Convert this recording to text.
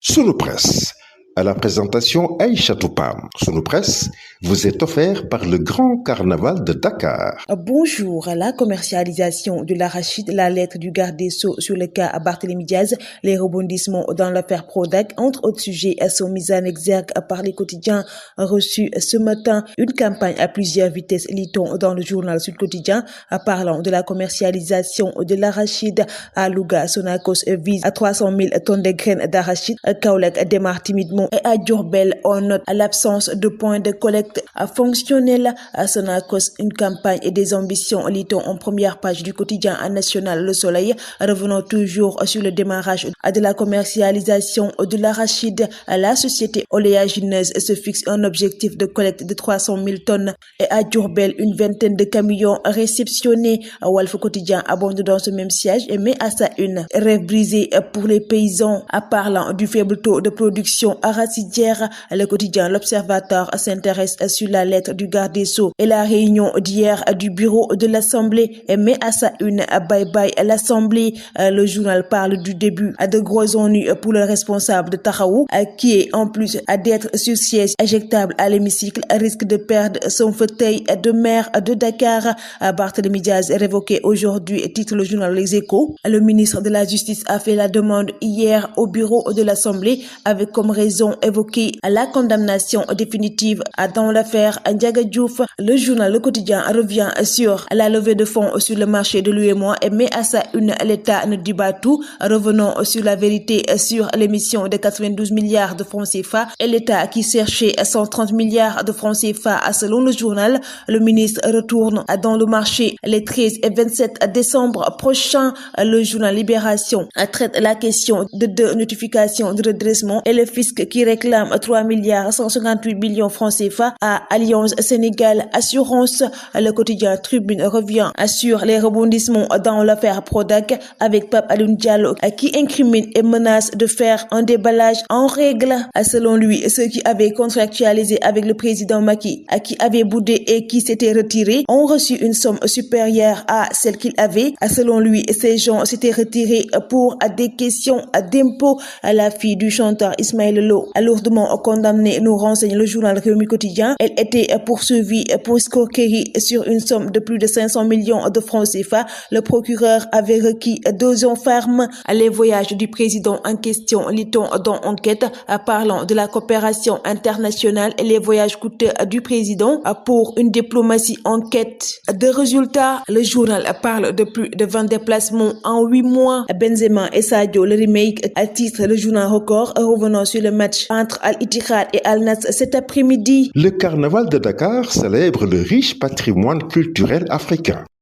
Sunu Presse, à la présentation Aïcha Toupam. Sunu Presse vous est offert par le Grand Carnaval de Dakar. Bonjour. La commercialisation de l'arachide, la lettre du garde des Sceaux sur le cas Barthélémy Diaz, les rebondissements dans l'affaire Prodac, entre autres sujets, sont mis en exergue par les quotidiens reçus ce matin. Une campagne à plusieurs vitesses, lit-on dans le journal Sud Quotidien, parlant de la commercialisation de l'arachide à Louga. Sonacos vise à 300 000 tonnes de graines d'arachide. Kaolack démarre timidement et à Diourbel, on note l'absence de points de collecte fonctionnels. À Sonacos, une campagne et des ambitions, lit-on en première page du quotidien national Le Soleil. Revenons toujours sur le démarrage de la commercialisation de l'arachide. La société oléagineuse se fixe un objectif de collecte de 300 000 tonnes et à Diourbel, une vingtaine de camions réceptionnés. Walf Quotidien abonde dans ce même siège et met à sa une rêve brisé pour les paysans. Parlant du faible taux de production arachidière, le quotidien L'Observateur s'intéresse sur la lettre du garde des Sceaux et la réunion d'hier du bureau de l'Assemblée et met à sa une bye bye l'Assemblée. Le journal parle du début de gros ennuis pour le responsable de Taxawu qui est en plus d'être sur siège éjectable à l'hémicycle risque de perdre son fauteuil de maire de Dakar. Barthélémy Diaz est révoqué aujourd'hui, titre le journal Les Échos. Le ministre de la Justice a fait la demande hier au bureau de l'Assemblée avec comme raison évoquée la condamnation définitive dans l'affaire Ndiaga Diouf. Le journal Le Quotidien revient sur la levée de fonds sur le marché de l'UEMOA et met à sa une l'État ne dit pas tout. Revenons sur la vérité sur l'émission de 92 milliards de francs CFA et l'État qui cherchait 130 milliards de francs CFA. Selon le journal, le ministre retourne dans le marché les 13 et 27 décembre prochains. Le journal Libération traite la question de deux notifications de redressement et le fisc qui réclame 3 milliards 158 millions francs CFA à Alliance Sénégal Assurance. Le quotidien Tribune revient sur les rebondissements dans l'affaire Prodac avec Pape Alioune Diallo qui incrimine et menace de faire un déballage en règle. Selon lui, ceux qui avaient contractualisé avec le président Macky, qui avaient boudé et qui s'étaient retirés, ont reçu une somme supérieure à celle qu'ils avaient. Selon lui, ces gens s'étaient retirés pour des questions d'impôts. La fille du chanteur Ismaël Lo, lourdement condamnée, nous renseigne le journal Rewmi Quotidien. Elle était poursuivie pour escroquerie sur une somme de plus de 500 millions de francs CFA. Le procureur avait requis 2 ans ferme. Les voyages du président en question, lit-on dans Enquête, parlant de la coopération internationale et les voyages coûteux du président pour une diplomatie en quête de résultats. Le journal parle de plus de 20 déplacements en 8 mois. Benzema et Sadio, le remake, à titre le journal Record. Revenons sur le match entre Al-Ittihad et Al-Nassr cet après-midi. Le Carnaval de Dakar célèbre le riche patrimoine culturel africain.